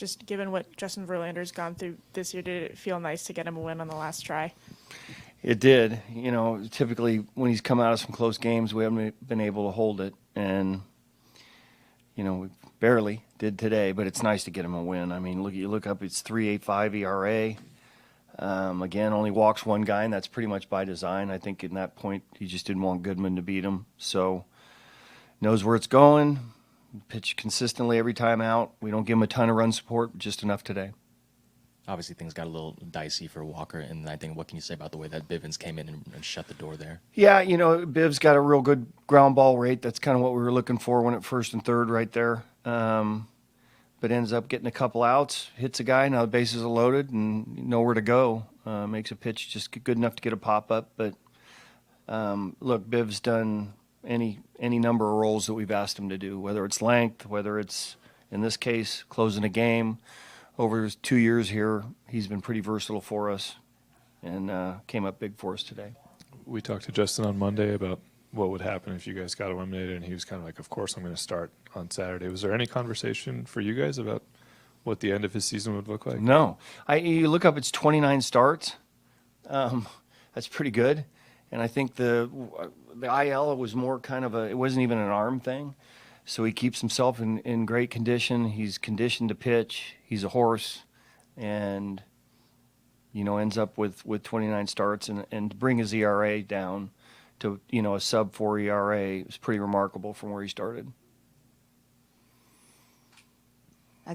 just given what Justin Verlander's gone through this year, did it feel nice to get him a win on the last try? It did. Typically when he's come out of some close games, we haven't been able to hold it. And, we barely did today, but it's nice to get him a win. I mean, look up, it's 3.85 ERA. Again, only walks one guy, and that's pretty much by design. I think in that point, he just didn't want Goodman to beat him. So knows where it's going, pitch consistently every time out. We don't give him a ton of run support, just enough today. Obviously, things got a little dicey for Walker, and I think, what can you say about the way that Bivens came in and shut the door there? Yeah, Biv's got a real good ground ball rate. That's kind of what we were looking for when at first and third right there. But ends up getting a couple outs, hits a guy, now the bases are loaded and nowhere to go. Makes a pitch just good enough to get a pop-up. But, look, Biv's done any number of roles that we've asked him to do, whether it's length, whether it's, in this case, closing a game. Over his 2 years here, he's been pretty versatile for us and came up big for us today. We talked to Justin on Monday about what would happen if you guys got eliminated, and he was kind of like, of course I'm going to start on Saturday. Was there any conversation for you guys about what the end of his season would look like? No. You look up, it's 29 starts. That's pretty good. And I think the IL was more kind of it wasn't even an arm thing. So he keeps himself in great condition. He's conditioned to pitch. He's a horse. And, ends up with 29 starts. And to bring his ERA down to, a sub-4 ERA is pretty remarkable from where he started.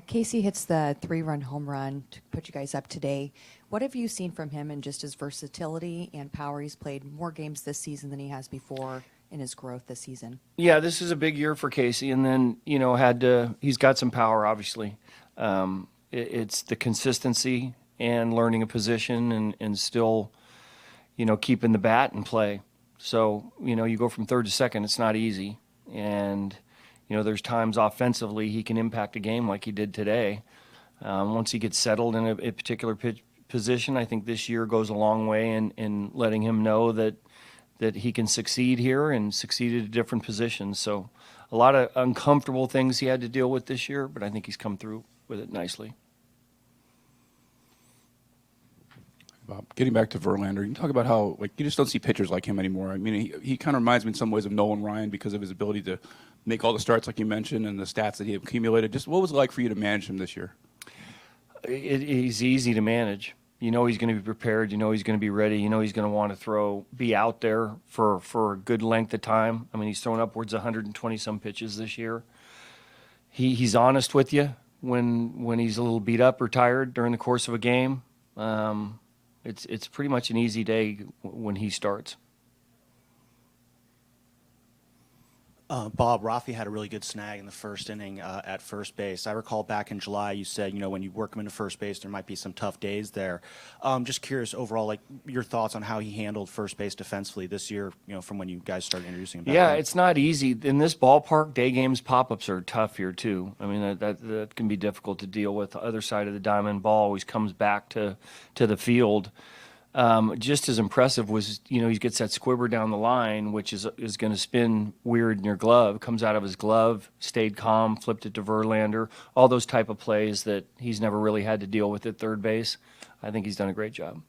Casey hits the 3-run home run to put you guys up today. What have you seen from him in just his versatility and power? He's played more games this season than he has before in his growth this season. Yeah, this is a big year for Casey. And then, he's got some power, obviously. It's the consistency and learning a position and still, keeping the bat in play. So, you go from third to second, it's not easy. And, there's times offensively he can impact a game like he did today. Once he gets settled in a particular position, I think this year goes a long way in letting him know that he can succeed here and succeed at different positions. So a lot of uncomfortable things he had to deal with this year, but I think he's come through with it nicely. Bob, getting back to Verlander, you talk about how you just don't see pitchers like him anymore. I mean, he kind of reminds me in some ways of Nolan Ryan because of his ability to make all the starts like you mentioned and the stats that he accumulated. Just what was it like for you to manage him this year? He's easy to manage. He's going to be prepared. He's going to be ready. He's going to want to be out there for a good length of time. I mean, he's thrown upwards of 120-some pitches this year. He's honest with you when he's a little beat up or tired during the course of a game. It's pretty much an easy day when he starts. Bob, Rafi had a really good snag in the first inning at first base. I recall back in July you said, when you work him into first base, there might be some tough days there. Just curious overall, your thoughts on how he handled first base defensively this year, from when you guys started introducing him back Yeah, in. it's not easy. In this ballpark, day games pop-ups are tough here too. I mean, that can be difficult to deal with. The other side of the diamond, ball always comes back to the field. Just as impressive was, he gets that squibber down the line, which is going to spin weird in your glove. Comes out of his glove, stayed calm, flipped it to Verlander. All those type of plays that he's never really had to deal with at third base. I think he's done a great job.